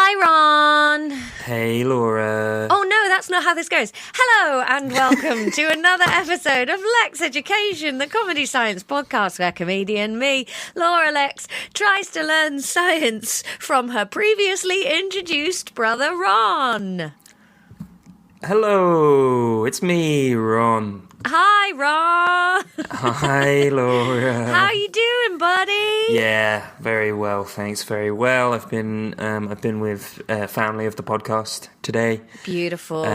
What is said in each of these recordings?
Hi, Ron. Hey, Laura. Oh, no, that's not how this goes. Hello, and welcome to another episode of Lexx Education, the comedy science podcast where comedian me, Laura Lexx, tries to learn science from her previously introduced brother, Ron. Hello, it's me, Ron. Hi, Ron. Hi, Laura. How you doing, buddy? Yeah, very well, thanks. Very well. I've been with family of the podcast today. Beautiful.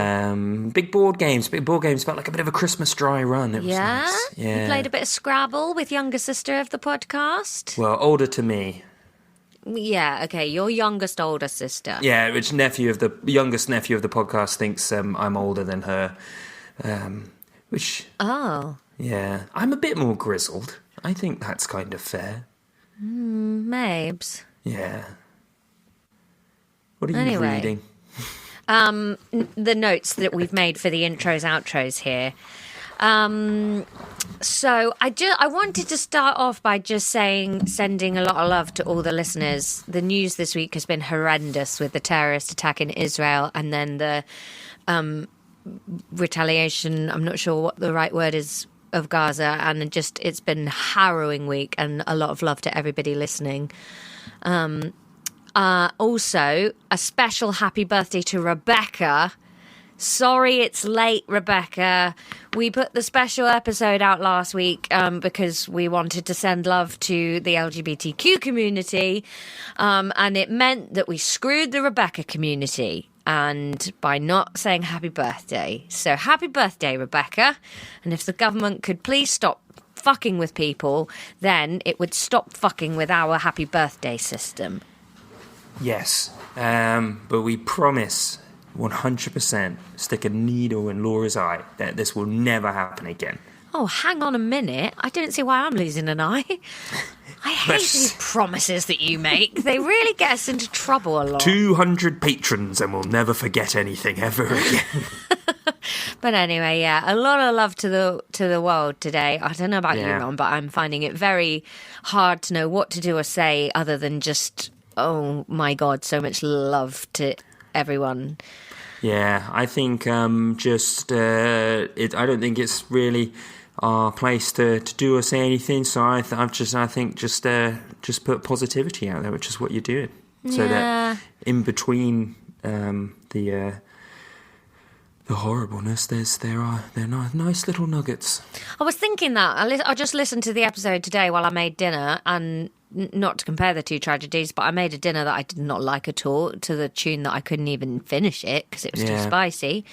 Big board games. Felt like a bit of a Christmas dry run. It was nice. Yeah. You played a bit of Scrabble with younger sister of the podcast. Well, older to me. Yeah, okay, your youngest older sister. Yeah, which youngest nephew of the podcast thinks I'm older than her. Which... Oh. Yeah, I'm a bit more grizzled. I think that's kind of fair. Mabes. Yeah. What are you reading? The notes that we've made for the intros, outros here. So I wanted to start off by just sending a lot of love to all the listeners. The news this week has been horrendous with the terrorist attack in Israel and then the retaliation, I'm not sure what the right word is, of Gaza, and it's been a harrowing week, and a lot of love to everybody listening. Also, a special happy birthday to Rebecca. Sorry it's late, Rebecca. We put the special episode out last week because we wanted to send love to the LGBTQ community, and it meant that we screwed the Rebecca community and by not saying happy birthday. So happy birthday, Rebecca. And if the government could please stop fucking with people, then it would stop fucking with our happy birthday system. Yes, but we promise 100% stick a needle in Laura's eye that this will never happen again. Oh, hang on a minute. I don't see why I'm losing an eye. I hate these promises that you make. They really get us into trouble a lot. 200 patrons and we'll never forget anything ever again. But anyway, yeah, a lot of love to the world today. I don't know about you, Ron, but I'm finding it very hard to know what to do or say other than just, oh my God, so much love to everyone. Yeah, I think I don't think it's really our place to do or say anything. So I think just put positivity out there, which is what you're doing. So that in between the horribleness, there are nice little nuggets. I was thinking that I just listened to the episode today while I made dinner, and not to compare the two tragedies, but I made a dinner that I did not like at all, to the tune that I couldn't even finish it because it was too spicy.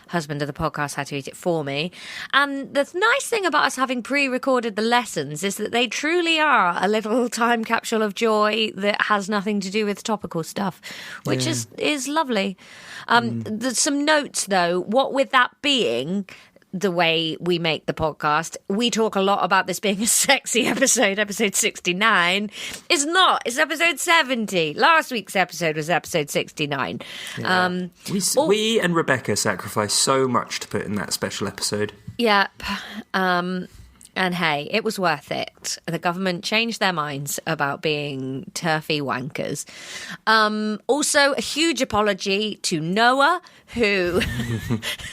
Husband of the podcast had to eat it for me. And the nice thing about us having pre-recorded the lessons is that they truly are a little time capsule of joy that has nothing to do with topical stuff, which is lovely. There's some notes, though. What with that being the way we make the podcast, we talk a lot about this being a sexy episode 69. It's not. It's episode 70. Last week's episode was episode 69. Yeah. We and Rebecca sacrificed so much to put in that special episode. Yep. And hey, it was worth it. The government changed their minds about being turfy wankers. Also, a huge apology to Noah, who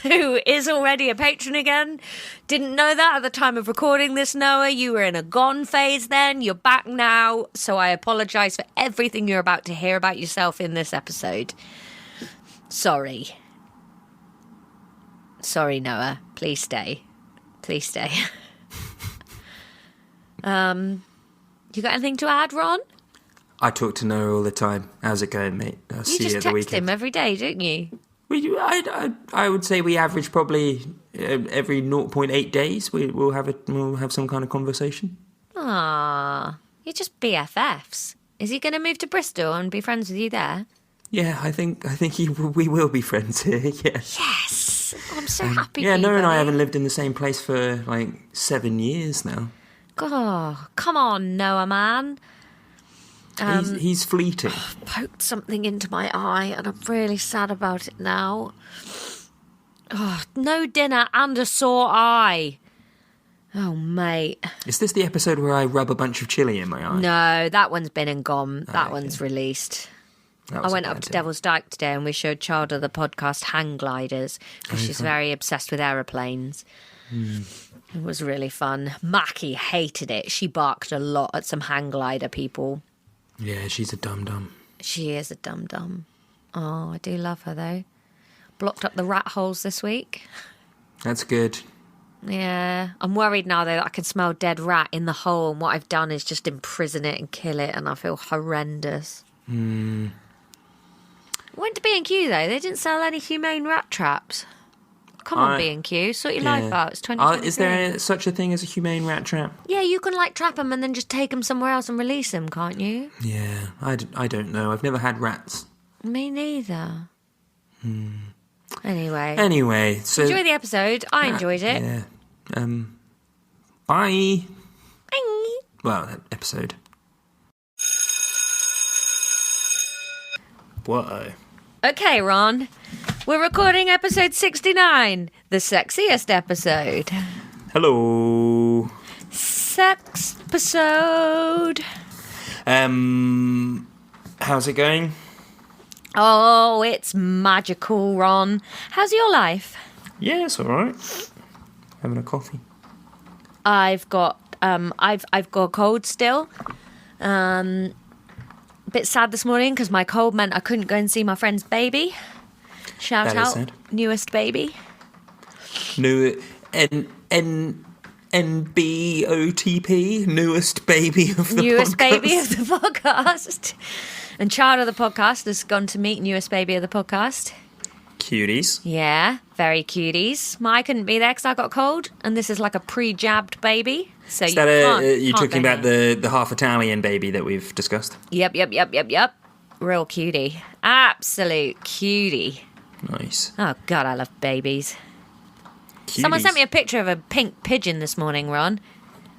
is already a patron again. Didn't know that at the time of recording this, Noah. You were in a gone phase then. You're back now. So I apologise for everything you're about to hear about yourself in this episode. Sorry. Sorry, Noah. Please stay. Please stay. You got anything to add, Ron? I talk to Noah all the time. How's it going, mate? I'll see you at the weekend. You just text him every day, don't you? I would say we average probably every 0.8 days we'll have some kind of conversation. Ah, you're just BFFs. Is he going to move to Bristol and be friends with you there? Yeah, I think we will be friends here. Yeah. Yes, I'm so happy. Yeah, Noah and I haven't lived in the same place for like 7 years now. Oh, come on, Noah, man. He's fleeting. I've poked something into my eye and I'm really sad about it now. Oh, no dinner and a sore eye. Oh, mate. Is this the episode where I rub a bunch of chili in my eye? No, that one's been and gone. That one's released. I went up to Devil's Dyke today and we showed Childer the podcast hang gliders because she's very obsessed with aeroplanes. It was really fun. Mackie hated it. She barked a lot at some hang glider people. Yeah, she's a dum-dum. She is a dum-dum. Oh, I do love her though. Blocked up the rat holes this week. That's good. Yeah. I'm worried now though that I can smell dead rat in the hole, and what I've done is just imprison it and kill it, and I feel horrendous. Went to B&Q though. They didn't sell any humane rat traps. Come on, B&Q, sort your life out. It's 2023. Is there such a thing as a humane rat trap? Yeah, you can trap them and then just take them somewhere else and release them, can't you? Yeah, I don't know. I've never had rats. Me neither. Anyway, so enjoy the episode. I enjoyed it. Yeah. Bye. Bye. Well, that episode. Whoa. Okay, Ron. We're recording episode 69, the sexiest episode. Hello. Sex episode. How's it going? Oh, it's magical, Ron. How's your life? Yeah, it's all right. Having a coffee. I've got a cold still. A bit sad this morning because my cold meant I couldn't go and see my friend's baby. Shout That out, is sad. newest baby. New NBOTP, newest baby of the Newest podcast. baby of the podcast. And child of the podcast has gone to meet newest baby of the podcast. Cuties. Yeah, very cuties. I couldn't be there because I got cold, and this is like a pre-jabbed baby. So Is you that can't. you can't talking go about the half Italian baby that we've discussed? Yep. Real cutie. Absolute cutie. Nice. Oh, God, I love babies. Cuties. Someone sent me a picture of a pink pigeon this morning, Ron.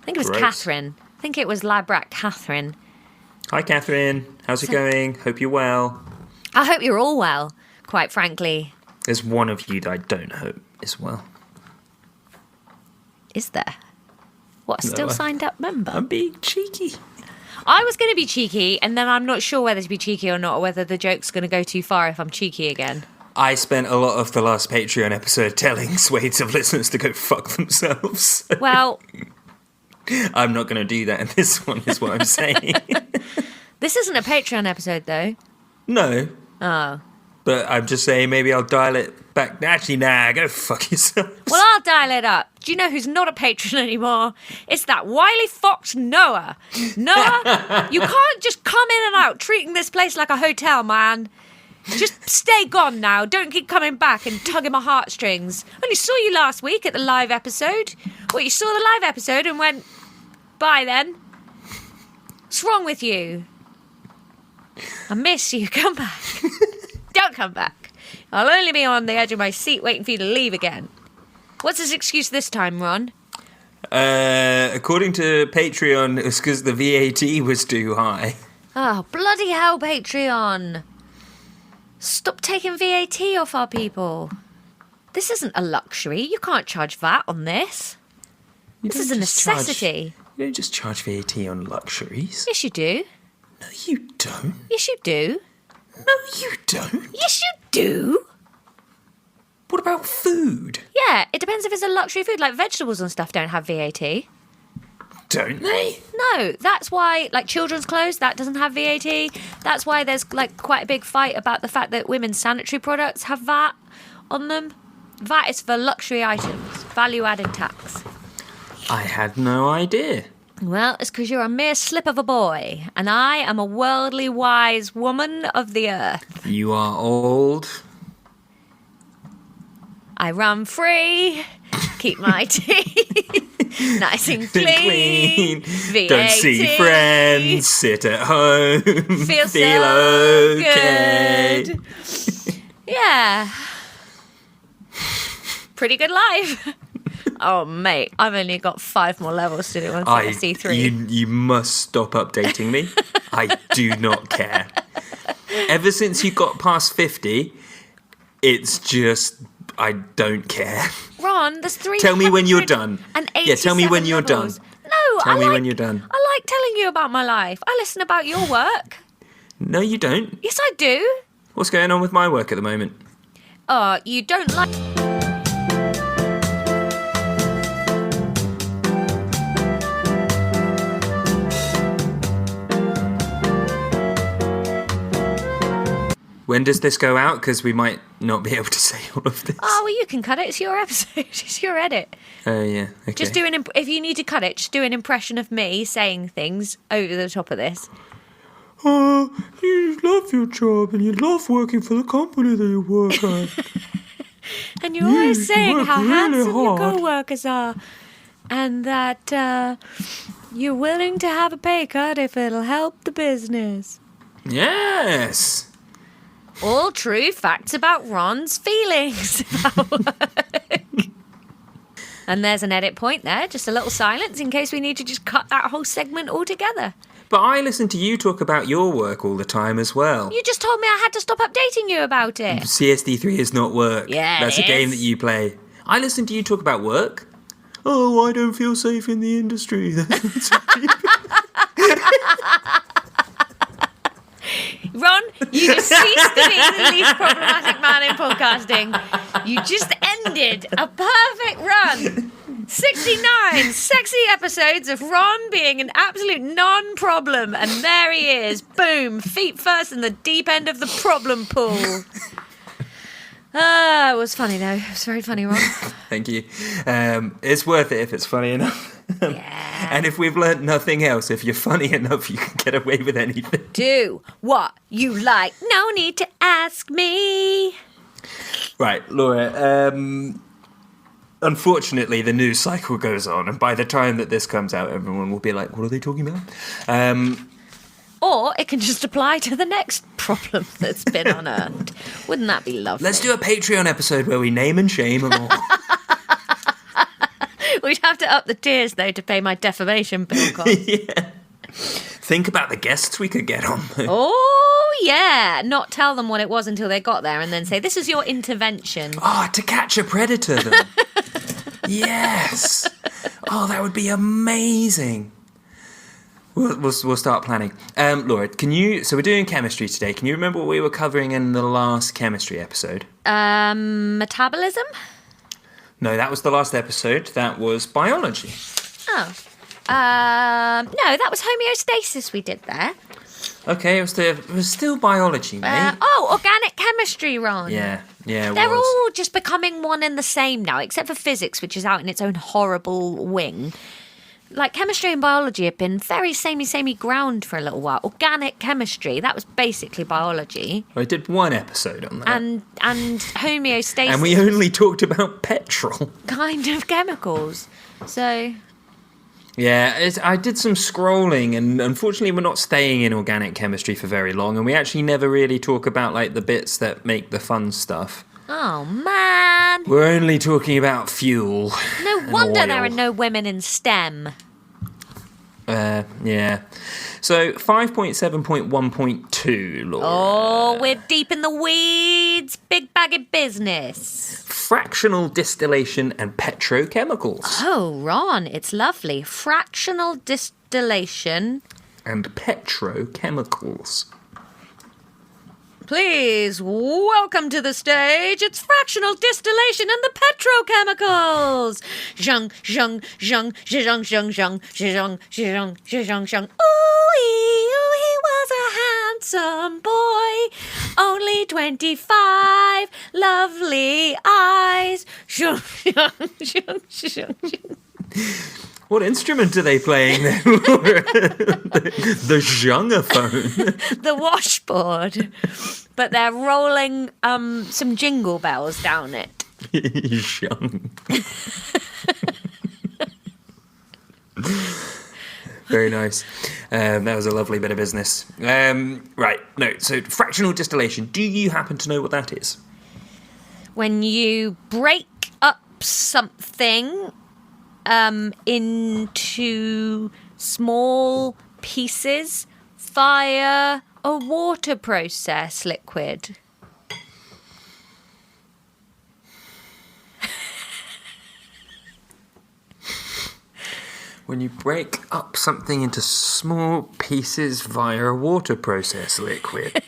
I think it was Gross. Catherine. I think it was lab rat Catherine. Hi, Catherine. How's it going? Hope you're well. I hope you're all well, quite frankly. There's one of you that I don't hope is well. Is there? What, a still signed up member? I'm being cheeky. I was going to be cheeky, and then I'm not sure whether to be cheeky or not, or whether the joke's going to go too far if I'm cheeky again. I spent a lot of the last Patreon episode telling swathes of listeners to go fuck themselves. Well, I'm not going to do that in this one, is what I'm saying. this isn't a Patreon episode, though. No. Oh. But I'm just saying maybe I'll dial it back. Actually, nah, go fuck yourself. Well, I'll dial it up. Do you know who's not a patron anymore? It's that wily fox Noah. Noah, you can't just come in and out treating this place like a hotel, man. Just stay gone now. Don't keep coming back and tugging my heartstrings. Only saw you last week at the live episode. Well, you saw the live episode and went, bye then. What's wrong with you? I miss you. Come back. Don't come back. I'll only be on the edge of my seat waiting for you to leave again. What's his excuse this time, Ron? According to Patreon, it's because the VAT was too high. Oh, bloody hell, Patreon. Stop taking VAT off our people. This isn't a luxury. You can't charge VAT on this. This is a necessity. You don't just charge VAT on luxuries. Yes, you do. No, you don't. Yes, you do. No, you don't. Yes, you do. What about food? Yeah, it depends if it's a luxury food. Like vegetables and stuff don't have VAT. Don't they? No, that's why, like children's clothes, that doesn't have VAT. That's why there's like quite a big fight about the fact that women's sanitary products have VAT on them. VAT is for luxury items, value-added tax. I had no idea. Well, it's because you're a mere slip of a boy, and I am a worldly wise woman of the earth. You are old. I run free, keep my teeth nice and clean. VAT. Don't see friends, sit at home, Feel so okay. good. Yeah. Pretty good life. Oh, mate, I've only got 5 more levels to do on C3. You must stop updating me. I do not care. Ever since you got past 50, it's just, I don't care. Ron, there's 3. Tell me when you're done. Yeah, tell me when you're done. No, Tell me when you're done. I like telling you about my life. I listen about your work. No, you don't. Yes, I do. What's going on with my work at the moment? You don't like... When does this go out? Because we might not be able to say all of this. Oh, well, you can cut it. It's your episode. It's your edit. Oh, yeah. Okay. Just do if you need to cut it, just do an impression of me saying things over the top of this. You love your job and you love working for the company that you work at. And you're always saying how really handsome your hard. co-workers are. And that you're willing to have a pay cut if it'll help the business. Yes. All true facts about Ron's feelings about work. And there's an edit point there, just a little silence in case we need to just cut that whole segment altogether. But I listen to you talk about your work all the time as well. You just told me I had to stop updating you about it. CSD3 is not work. Yeah, That's a game that you play. I listen to you talk about work. Oh, I don't feel safe in the industry. Ron, you just ceased to be the least problematic man in podcasting. You just ended a perfect run. 69 sexy episodes of Ron being an absolute non-problem. And there he is. Boom. Feet first in the deep end of the problem pool. It was funny, though. It was very funny, Ron. Thank you. It's worth it if it's funny enough. Yeah. And if we've learnt nothing else, if you're funny enough, you can get away with anything. Do what you like. No need to ask me. Right, Laura. Unfortunately, the news cycle goes on, and by the time that this comes out, everyone will be like, what are they talking about? Or it can just apply to the next problem that's been unearthed. Wouldn't that be lovely? Let's do a Patreon episode where we name and shame them all. We'd have to up the tiers, though, to pay my defamation bill cost. Yeah. Think about the guests we could get on, though. Oh, yeah. Not tell them what it was until they got there and then say, this is your intervention. Oh, to catch a predator, then. Yes. Oh, that would be amazing. We'll start planning. Laura, so we're doing chemistry today. Can you remember what we were covering in the last chemistry episode? Metabolism? No, that was the last episode. That was biology. Oh. No, that was homeostasis we did there. Okay, it was still biology, mate. Organic chemistry, Ron. Yeah, it They're was. all just becoming one and the same now, except for physics, which is out in its own horrible wing. Like, chemistry and biology have been very samey ground for a little while. Organic chemistry, that was basically biology. I did one episode on that. And homeostasis. And we only talked about petrol. Kind of chemicals. So... Yeah, I did some scrolling, and unfortunately we're not staying in organic chemistry for very long, and we actually never really talk about, like, the bits that make the fun stuff. Oh, man. We're only talking about fuel. No wonder oil. there are no women in STEM. Yeah. So, 5.7.1.2, Laura. Oh, we're deep in the weeds. Big bag of business. Fractional distillation and petrochemicals. Oh, Ron, it's lovely. Fractional distillation. And petrochemicals. Please, welcome to the stage. It's fractional distillation and the petrochemicals. Zhung, zhung, zhung, zhung, zhung, zhung, zhung, zhung, zhung, zhung. Ooh, he was a handsome boy. Only 25 lovely eyes. Zhung, zhung, zhung, zhung, zhung. What instrument are they playing there, Laura? the zhungaphone. The washboard. But they're rolling some jingle bells down it. Zhung. Very nice. That was a lovely bit of business. Right, so fractional distillation. Do you happen to know what that is? When you break up something into small pieces via a water process liquid. When you break up something into small pieces via a water process liquid.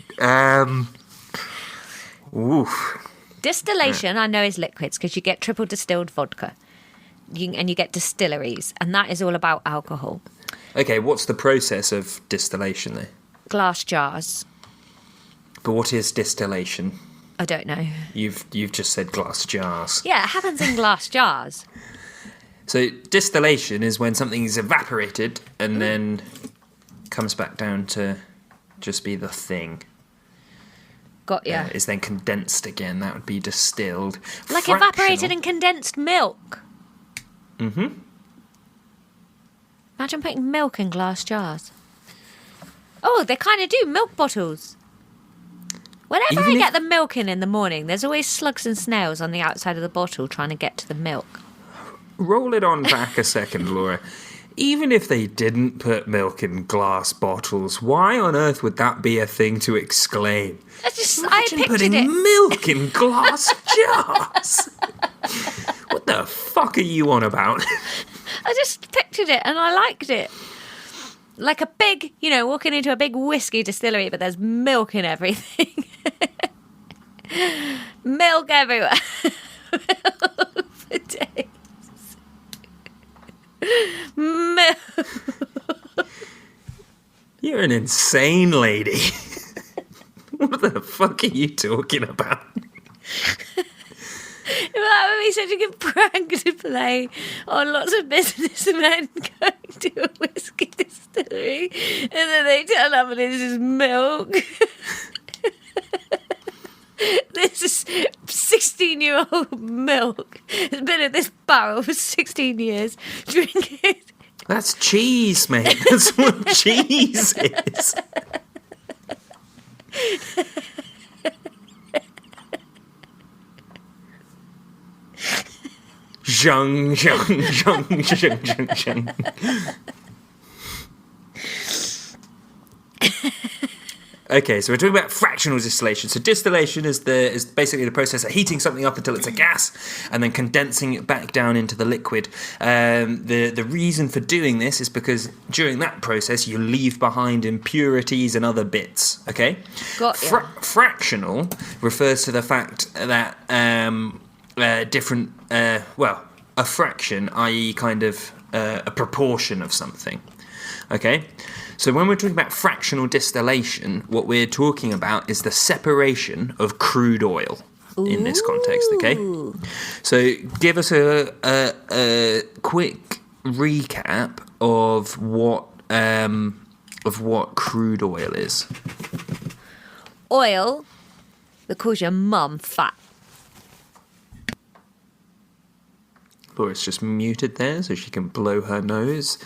Oof. Distillation, I know, is liquids because you get triple distilled vodka. And you get distilleries, and that is all about alcohol. Okay, what's the process of distillation then? Glass jars. But what is distillation? I don't know. You've just said glass jars. Yeah, it happens in glass jars. So distillation is when something is evaporated and then comes back down to just be the thing. Got ya. Is then condensed again. That would be distilled. Like evaporated and condensed milk. Mm-hmm. Imagine putting milk in glass jars. Oh, they kind of do. Milk bottles. Whenever I get the milk in the morning, there's always slugs and snails on the outside of the bottle trying to get to the milk. Roll it on back a second, Laura. Even if they didn't put milk in glass bottles, why on earth would that be a thing to exclaim? I pictured putting it. milk in glass jars. What the fuck are you on about? I just pictured it and I liked it. Like a big, walking into a big whiskey distillery, but there's milk in everything. Milk everywhere. Milk for days. Milk. You're an insane lady. What the fuck are you talking about? That would be such a good prank to play on lots of businessmen going to a whiskey distillery, and then they turn up and it's just milk. This is 16-year-old milk. It's been in this barrel for 16 years. Drink it. That's cheese, mate. That's what cheese is. Zhang, zhang, zhang, zhang, zhang, zhang. Okay, so we're talking about fractional distillation. So distillation is basically the process of heating something up until it's a gas and then condensing it back down into the liquid. The reason for doing this is because during that process you leave behind impurities and other bits. Okay, got you. Fractional refers to the fact that a fraction, i.e., kind of a proportion of something. Okay. So when we're talking about fractional distillation, what we're talking about is the separation of crude oil in this context, okay? So give us a quick recap of what crude oil is. Oil that calls your mum fat. Laura's just muted there so she can blow her nose.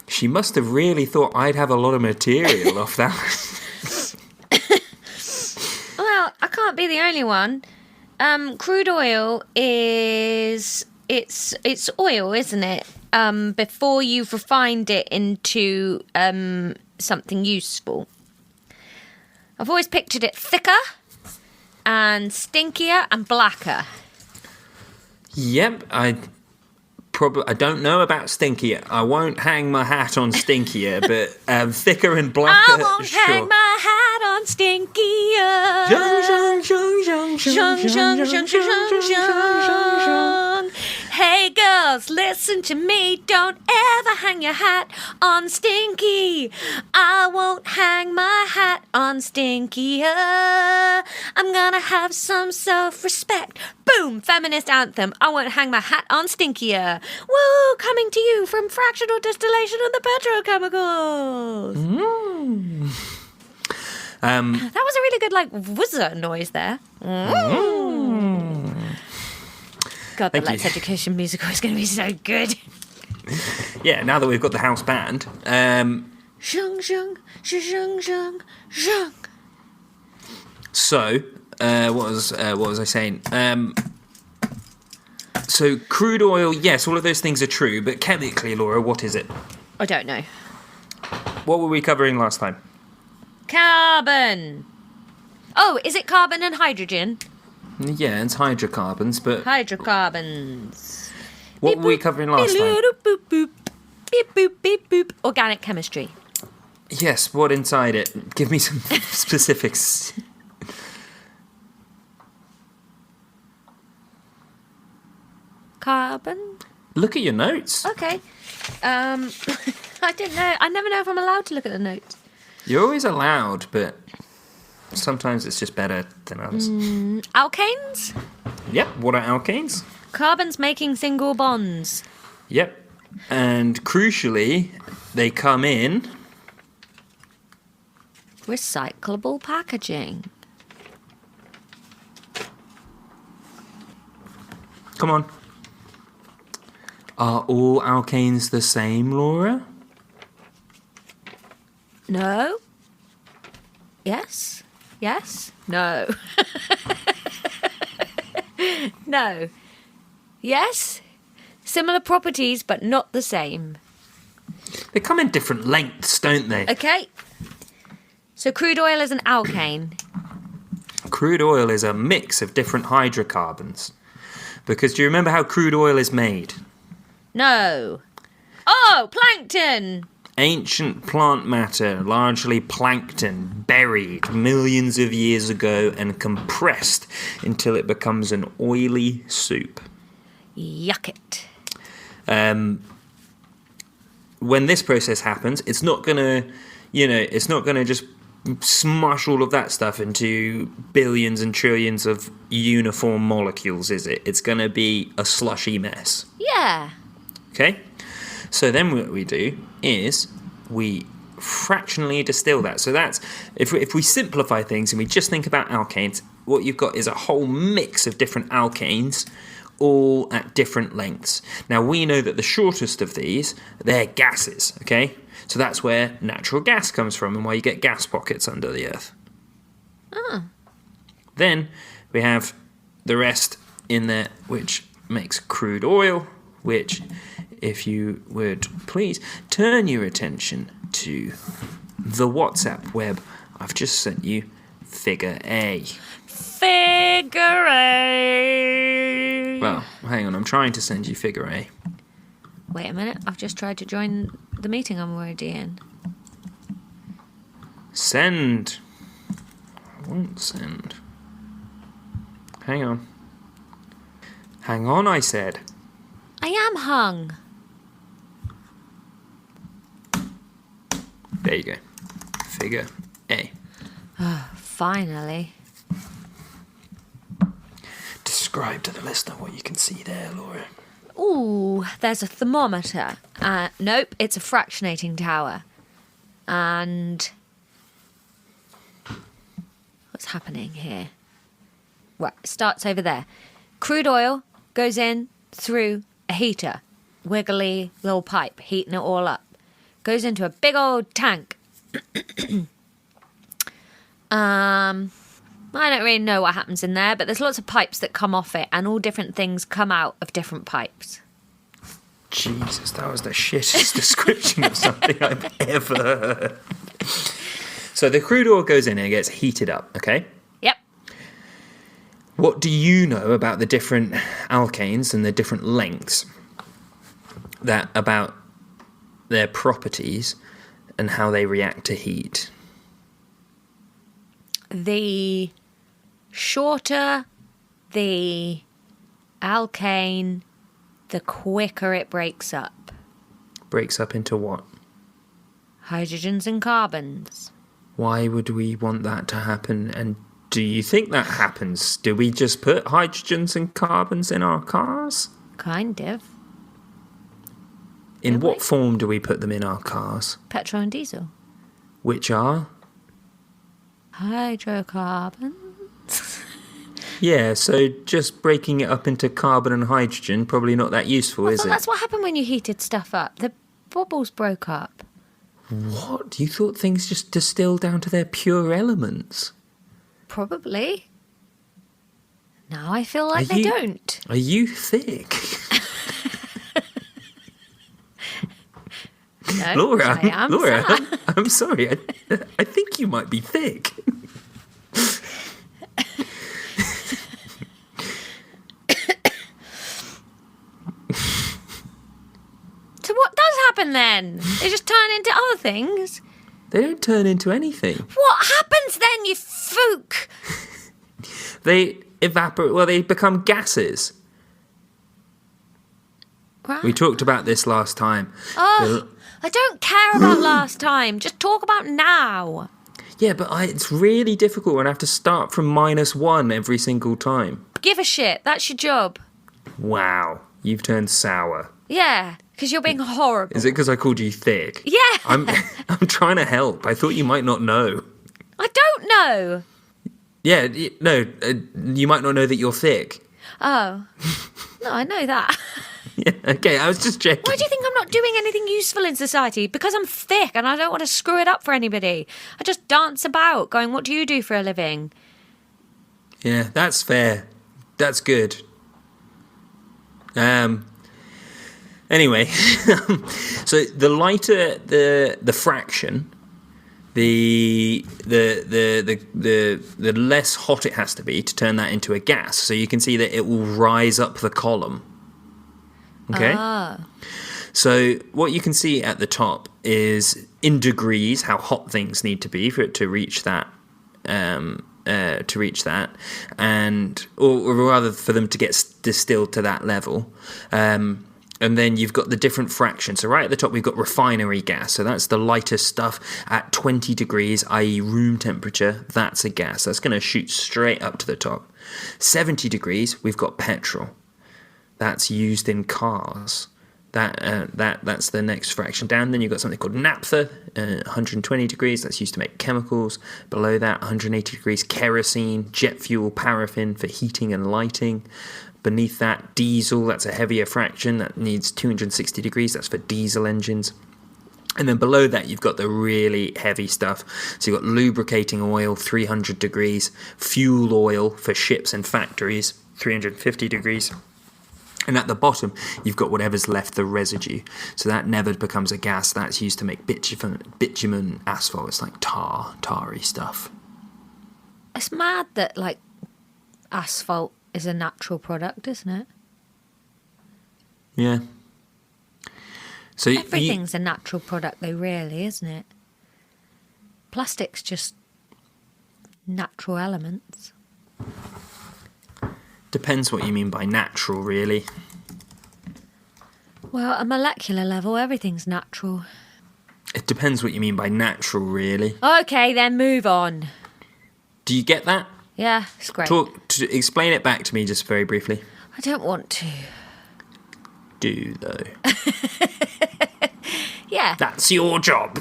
She must have really thought I'd have a lot of material off that. Well, I can't be the only one. Crude oil it's oil, isn't it? Before you've refined it into something useful. I've always pictured it thicker and stinkier and blacker. Yep, I don't know about stinkier. I won't hang my hat on stinkier, but thicker and blacker. I won't hang my hat on stinkier. Hey girls, listen to me. Don't ever hang your hat on stinky. I won't hang my hat on stinkier. I'm gonna have some self-respect. Boom, feminist anthem. I won't hang my hat on stinkier. Woo, coming to you from fractional distillation and the petrochemicals. That was a really good, whizzer noise there. God, the Lexx education musical is going to be so good. Yeah, now that we've got the house band. Zhung, zhung, zhung, zhung, zhung. So, what was I saying? So, crude oil, yes, all of those things are true, but chemically, Laura, what is it? I don't know. What were we covering last time? Carbon. Oh, is it carbon and hydrogen? Yeah, it's hydrocarbons, but... Hydrocarbons. What were we covering last time? Boop, boop. Beep, boop, beep, boop. Organic chemistry. Yes, what inside it? Give me some specifics. Carbon. Look at your notes. Okay. I didn't know. I never know if I'm allowed to look at the notes. You're always allowed, but sometimes it's just better than others. Alkanes? Yep, what are alkanes? Carbons making single bonds. Yep. And crucially, they come in Recyclable packaging. Come on. Are all alkanes the same, Laura? No. Yes. Yes. No. No. Yes. Similar properties, but not the same. They come in different lengths, don't they? Okay. So crude oil is an alkane. Crude oil is a mix of different hydrocarbons. Because do you remember how crude oil is made? No. Oh, plankton! Ancient plant matter, largely plankton, buried millions of years ago and compressed until it becomes an oily soup. Yuck it. When this process happens, it's not gonna just smush all of that stuff into billions and trillions of uniform molecules, is it? It's gonna be a slushy mess. Yeah. Okay? So then what we do is we fractionally distill that. So that's, if we simplify things and we just think about alkanes, what you've got is a whole mix of different alkanes, all at different lengths. Now, we know that the shortest of these, they're gases, okay? So that's where natural gas comes from and why you get gas pockets under the earth. Then we have the rest in there, which makes crude oil, which, if you would please turn your attention to the WhatsApp web, I've just sent you figure A. Figure A. Well, hang on, I'm trying to send you figure A. Wait a minute, I've just tried to join the meeting I'm already in. Send. I won't send. Hang on. Hang on, I said. I am hung. There you go. Figure A. Finally. Describe to the listener what you can see there, Laura. Ooh, there's a thermometer. Nope, it's a fractionating tower. And what's happening here? Right, it starts over there. Crude oil goes in through a heater. Wiggly little pipe, heating it all up. Goes into a big old tank. I don't really know what happens in there, but there's lots of pipes that come off it, and all different things come out of different pipes. Jesus, that was the shittest description of something I've ever heard. So the crude oil goes in and it gets heated up, okay? Yep. What do you know about the different alkanes and the different lengths about their properties and how they react to heat? The shorter the alkane, the quicker it breaks up. Breaks up into what? Hydrogens and carbons. Why would we want that to happen? And do you think that happens? Do we just put hydrogens and carbons in our cars? Kind of. In what form do we put them in our cars? Petrol and diesel. Which are? Hydrocarbons. Yeah, so just breaking it up into carbon and hydrogen, probably not that useful, is it? That's what happened when you heated stuff up. The bubbles broke up. What? You thought things just distill down to their pure elements? Probably. Now I feel like they don't. Are you thick? No, Laura, I am Laura, sad. I'm sorry. I think you might be thick. then. They just turn into other things. They don't turn into anything. What happens then, you fook? They evaporate. Well, they become gases. Right. We talked about this last time. Oh, I don't care about last time. Just talk about now. Yeah, but it's really difficult when I have to start from -1 every single time. Give a shit. That's your job. Wow, you've turned sour. Yeah, because you're being horrible. Is it because I called you thick? Yeah. I'm trying to help. I thought you might not know. I don't know. Yeah, no, you might not know that you're thick. Oh. No, I know that. Yeah, okay, I was just checking. Why do you think I'm not doing anything useful in society? Because I'm thick and I don't want to screw it up for anybody. I just dance about going, what do you do for a living? Yeah, that's fair. That's good. Anyway, so the lighter the fraction, the less hot it has to be to turn that into a gas. So you can see that it will rise up the column. Okay. So what you can see at the top is in degrees how hot things need to be for it to reach that. And or rather for them to get distilled to that level. And then you've got the different fractions. So right at the top, we've got refinery gas. So that's the lightest stuff at 20 degrees, i.e. room temperature. That's a gas. That's going to shoot straight up to the top. 70 degrees, we've got petrol. That's used in cars. That's the next fraction down. Then you've got something called naphtha, 120 degrees. That's used to make chemicals. Below that, 180 degrees, kerosene, jet fuel, paraffin for heating and lighting. Beneath that, diesel, that's a heavier fraction. That needs 260 degrees. That's for diesel engines. And then below that, you've got the really heavy stuff. So you've got lubricating oil, 300 degrees. Fuel oil for ships and factories, 350 degrees. And at the bottom, you've got whatever's left, the residue. So that never becomes a gas. That's used to make bitumen asphalt. It's like tarry stuff. It's mad that, like, asphalt is a natural product, isn't it? Yeah. So everything's a natural product, though, really, isn't it? Plastic's just natural elements. Depends what you mean by natural, really. Well, at a molecular level, everything's natural. It depends what you mean by natural, really. Okay, then move on. Do you get that? Yeah, it's great. Explain it back to me just very briefly. I don't want to. Do, though. Yeah. That's your job.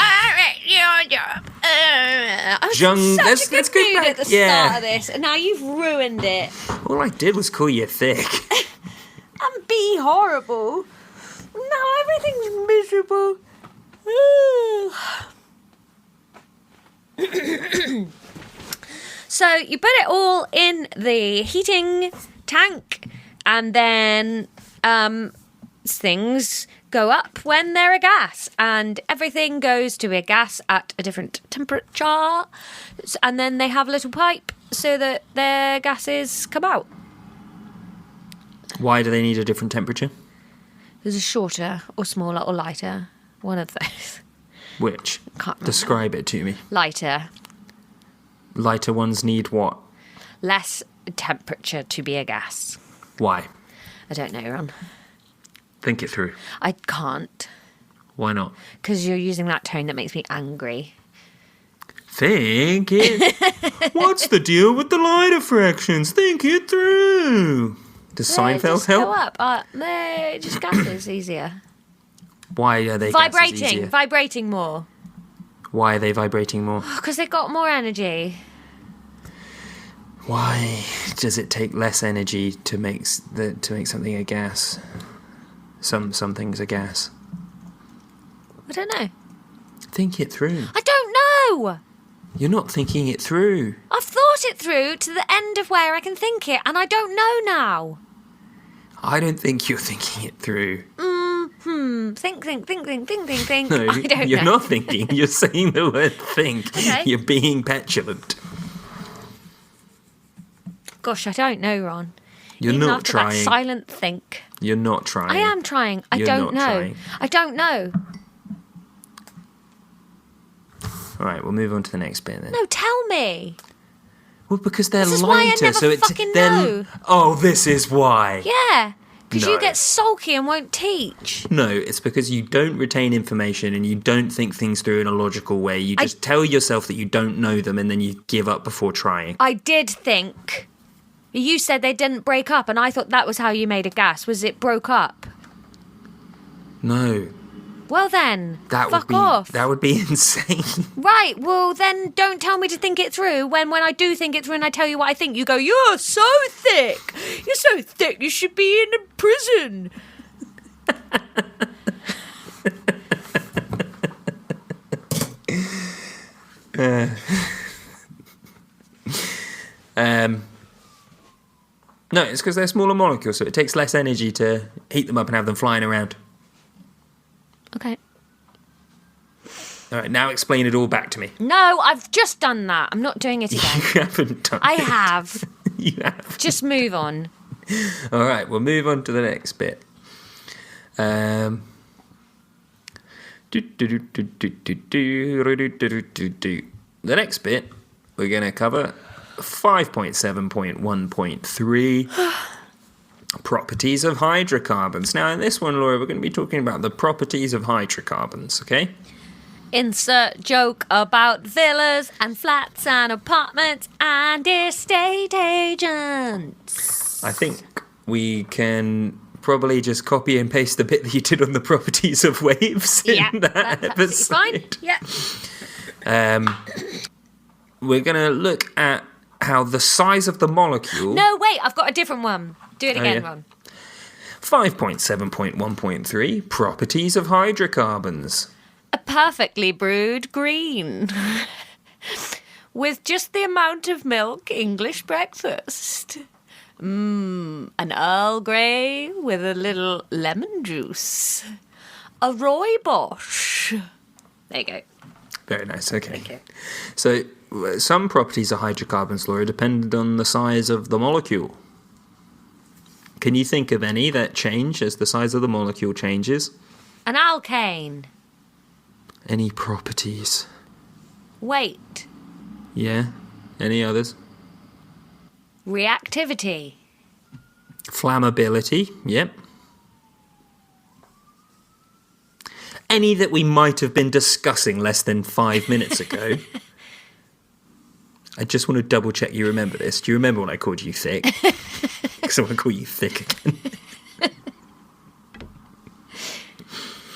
Your job. I was in such a good mood at the start of this, and now you've ruined it. All I did was call you thick. And be horrible. Now everything's miserable. So you put it all in the heating tank, and then things go up when they're a gas, and everything goes to a gas at a different temperature, and then they have a little pipe so that their gases come out. Why do they need a different temperature? There's a shorter or smaller or lighter, one of those. Which? Can't remember. Describe it to me. Lighter. Lighter ones need what? Less temperature to be a gas. Why? I don't know, Ron. Think it through. I can't. Why not? Because you're using that tone that makes me angry. Think it. What's the deal with the lighter fractions? Think it through. Does Seinfeld help? Go up. They're just gases easier. Why are they vibrating? Gases easier? Vibrating more. Why are they vibrating more? Because they've got more energy. Why does it take less energy to make something a gas? Some things a gas. I don't know. Think it through. I don't know. You're not thinking it through. I've thought it through to the end of where I can think it, and I don't know now. I don't think you're thinking it through. Think. No, I don't you're know. not thinking. You're saying the word think. Okay. You're being petulant. Gosh, I don't know, Ron. You're Even not after trying. that silent think. You're not trying. I am trying. I You're don't not know. trying. I don't know. All right, we'll move on to the next bit then. No, tell me. Well, because they're This is lighter, why I never so fucking know. Oh, this is why. Yeah, because No. you get sulky and won't teach. No, it's because you don't retain information and you don't think things through in a logical way. You just tell yourself that you don't know them and then you give up before trying. I did think. You said they didn't break up, and I thought that was how you made a gas. Was it broke up? No. Well then, That fuck would be, off. That would be insane. Right, well then don't tell me to think it through when I do think it through and I tell you what I think, you go, you're so thick. You're so thick, you should be in a prison. No, it's because they're smaller molecules, so it takes less energy to heat them up and have them flying around. Okay. All right, now explain it all back to me. No, I've just done that. I'm not doing it again. You haven't done I it. have. You have. Just move on. All right, we'll move on to the next bit. The next bit, we're going to cover 5.7.1.3 properties of hydrocarbons. Now, in this one, Laura, we're going to be talking about the properties of hydrocarbons, okay? Insert joke about villas and flats and apartments and estate agents. I think we can probably just copy and paste the bit that you did on the properties of waves in that episode. Fine. Yeah. We're going to look at how the size of the molecule... No, wait, I've got a different one. Do it again, Ron. 5.7.1.3 properties of hydrocarbons. A perfectly brewed green. With just the amount of milk English breakfast. An Earl Grey with a little lemon juice. A rooibos. There you go. Very nice, okay. Thank you. So, some properties of hydrocarbons, Laura, depend on the size of the molecule. Can you think of any that change as the size of the molecule changes? An alkane. Any properties? Weight. Yeah? Any others? Reactivity. Flammability, yep. Any that we might have been discussing less than 5 minutes ago. I just want to double check you remember this. Do you remember when I called you thick? Because I want to call you thick again.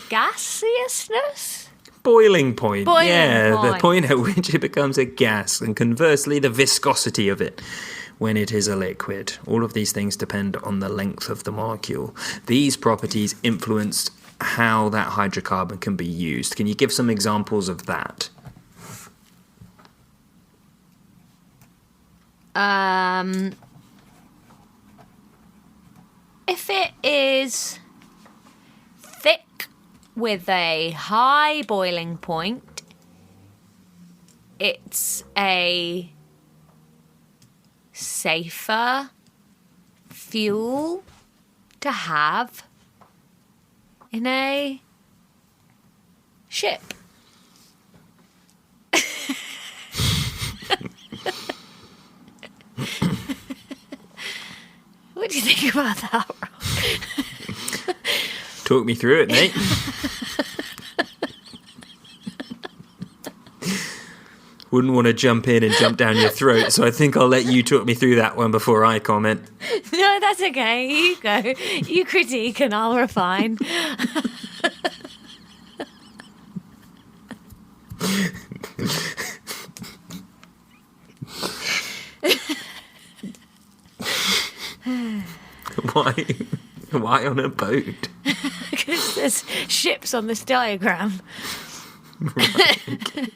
Gaseousness? Boiling point. Boiling the point. point at which it becomes a gas, and conversely, the viscosity of it when it is a liquid. All of these things depend on the length of the molecule. These properties influence how that hydrocarbon can be used. Can you give some examples of that? If it is thick with a high boiling point, it's a safer fuel to have in a ship. What do you think about that, Rob? Talk me through it, mate. Wouldn't want to jump in and jump down your throat, so I think I'll let you talk me through that one before I comment. No, that's okay. You go. You critique and I'll refine. Why on a boat? Because there's ships on this diagram. Right.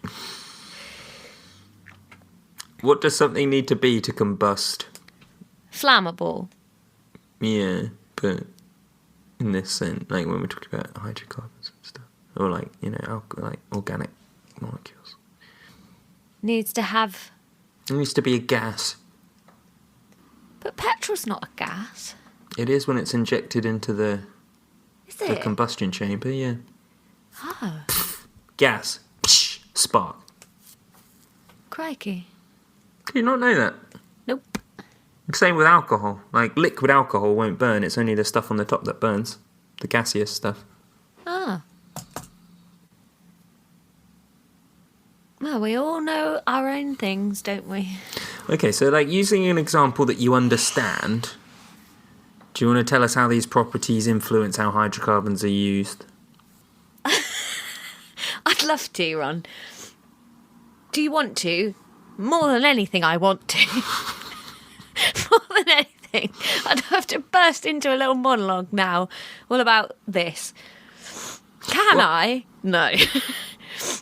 What does something need to be to combust? Flammable. Yeah, but in this sense, like when we're talking about hydrocarbons and stuff, or like, you know, like organic molecules. Needs to have... It needs to be a gas. But petrol's not a gas. It is when it's injected into the combustion chamber, yeah. Oh. Gas. Psh, spark. Crikey. Do you not know that? Nope. Same with alcohol. Like, liquid alcohol won't burn. It's only the stuff on the top that burns. The gaseous stuff. Ah. Well, we all know our own things, don't we? Okay, so, like, using an example that you understand, do you want to tell us how these properties influence how hydrocarbons are used? I'd love to, Ron. Do you want to? More than anything, I want to. More than anything. I'd have to burst into a little monologue now all about this. Can I? No.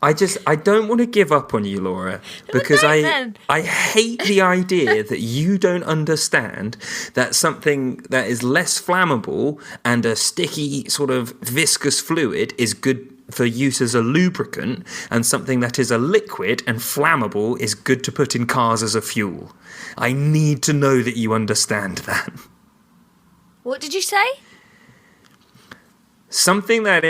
I don't want to give up on you, Laura, because I hate the idea that you don't understand that something that is less flammable and a sticky sort of viscous fluid is good for use as a lubricant, and something that is a liquid and flammable is good to put in cars as a fuel. I need to know that you understand that. What did you say? Something that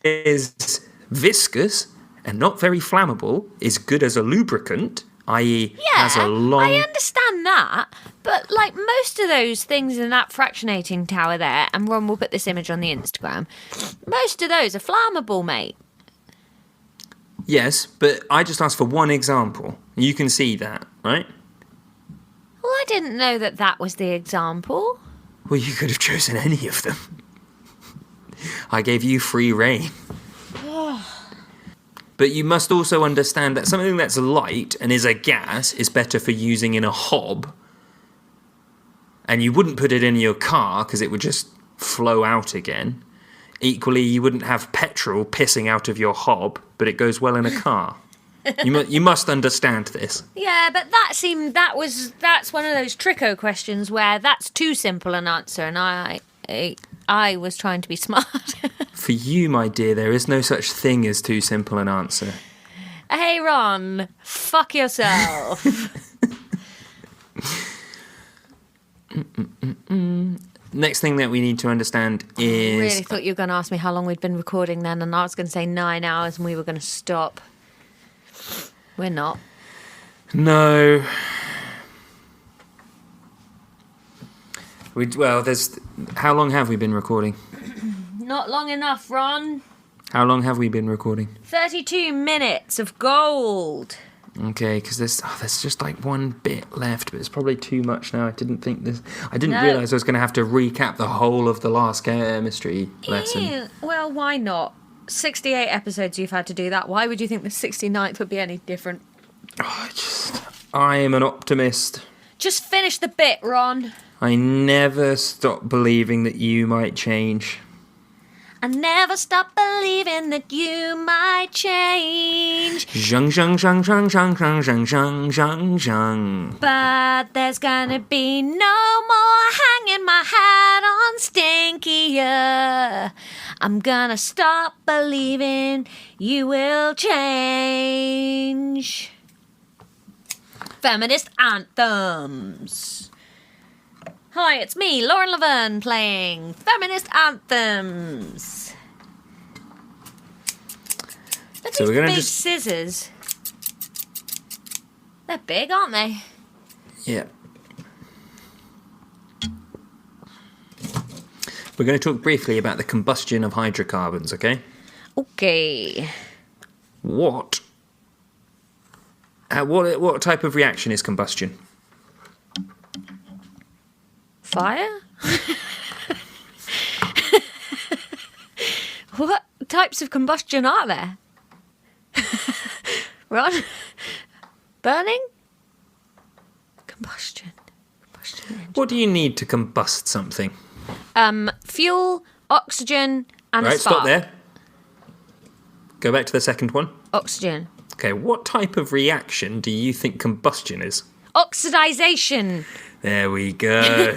is viscous and not very flammable is good as a lubricant, i.e. has a long... I understand that, but like most of those things in that fractionating tower there, and Ron will put this image on the Instagram, most of those are flammable, mate. Yes, but I just asked for one example. You can see that, right? Well, I didn't know that was the example. Well, you could have chosen any of them. I gave you free rein. But you must also understand that something that's light and is a gas is better for using in a hob. And you wouldn't put it in your car because it would just flow out again. Equally, you wouldn't have petrol pissing out of your hob, but it goes well in a car. You must understand this. Yeah, but that's one of those tricko questions where that's too simple an answer, and I was trying to be smart. For you, my dear, there is no such thing as too simple an answer. Hey, Ron, fuck yourself. Next thing that we need to understand is... I really thought you were going to ask me how long we'd been recording then, and I was going to say 9 hours and we were going to stop. We're not. No. How long have we been recording? Not long enough, Ron. How long have we been recording? 32 minutes of gold. Okay, because there's just like one bit left, but it's probably too much now. I didn't realise I was going to have to recap the whole of the last chemistry lesson. Ew. Well, why not? 68 episodes you've had to do that. Why would you think the 69th would be any different? I am an optimist. Just finish the bit, Ron. I never stop believing that you might change. I never stop believing that you might change. Zhang, zhang, zhang, zhang, zhang, zhang, zhang, zhang, zhang, zhang. But there's gonna be no more hanging my hat on stinkier. I'm gonna stop believing you will change. Feminist anthems. Hi, it's me, Lauren Laverne, playing Feminist Anthems. Look at these big scissors. They're big, aren't they? Yeah. We're going to talk briefly about the combustion of hydrocarbons, okay? Okay. What type of reaction is combustion? Fire? What types of combustion are there? Ron? Burning? Combustion. What do you need to combust something? Fuel, oxygen, and a Right, spark. stop there. Go back to the second one. Oxygen. Okay, what type of reaction do you think combustion is? Oxidization. There we go.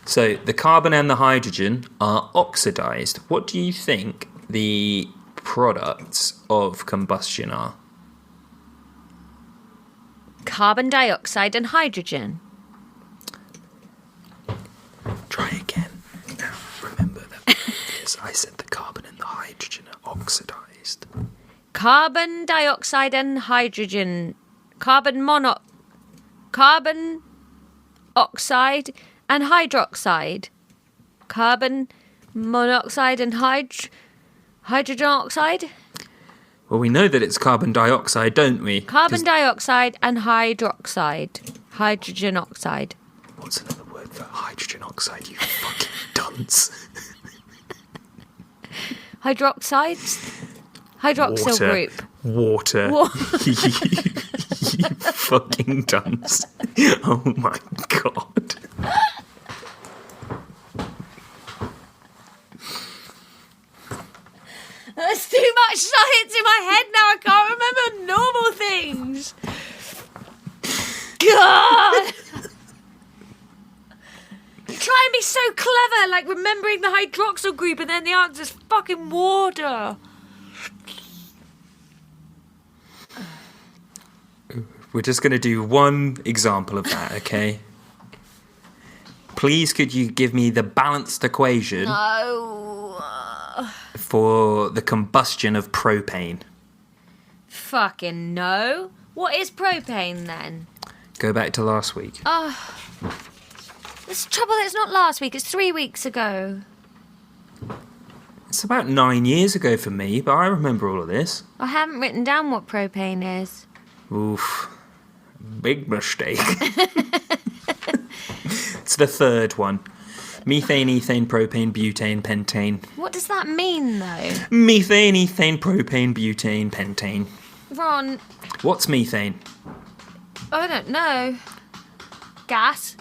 So the carbon and the hydrogen are oxidized. What do you think the products of combustion are? Carbon dioxide and hydrogen. Try again. Now, remember that I said the carbon and the hydrogen are oxidized. carbon dioxide and hydrogen, carbon oxide and hydroxide, carbon monoxide and hydrogen oxide. Well, we know that it's carbon dioxide, don't we? Carbon dioxide and hydroxide, hydrogen oxide. What's another word for hydrogen oxide, you fucking dunce? Hydroxyl group. Water. You fucking dunce. Oh my god. There's too much science in my head now. I can't remember normal things. God! You try and be so clever, like remembering the hydroxyl group, and then the answer's fucking water. We're just going to do one example of that, okay? Please, could you give me the balanced equation for the combustion of propane? Fucking no. What is propane then? Go back to last week. This trouble, it's not last week, it's 3 weeks ago. It's about 9 years ago for me, but I remember all of this. I haven't written down what propane is. Oof. Big mistake. It's the third one. Methane, ethane, propane, butane, pentane. What does that mean, though? Methane, ethane, propane, butane, pentane. Ron, What's methane? I don't know. Gas?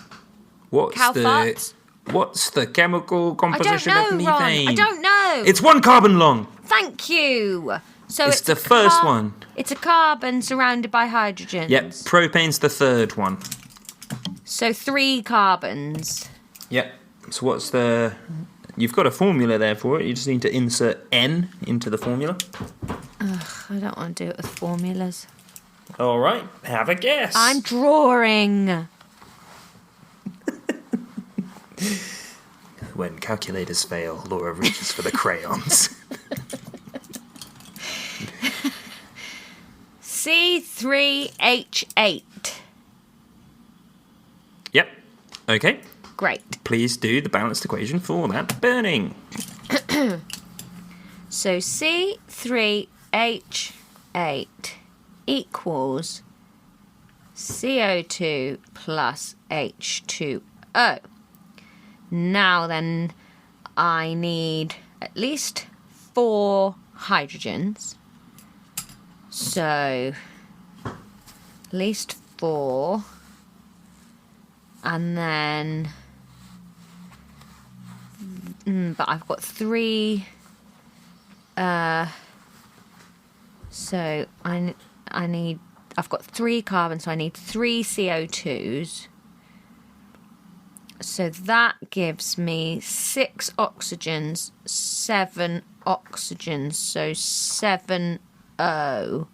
What's Cow farts? What's the chemical I composition don't of know, Ron. methane? I don't know. It's 1 carbon long. Thank you. So It's the first one. It's a carbon surrounded by hydrogens. Yep, propane's the third one. So 3 carbons. Yep. So what's the... You've got a formula there for it. You just need to insert N into the formula. Ugh, I don't want to do it with formulas. All right, have a guess. I'm drawing. When calculators fail, Laura reaches for the crayons. C3H8. Yep. Okay. Great. Please do the balanced equation for that burning. So C3H8 equals CO2 plus H2O. Now then, I need at least 4 hydrogens. So, at least 4. And then... but I've got 3... so I need... I've got 3 carbons, so I need 3 CO2s. So that gives me 6 oxygens, 7 oxygens, so 7O.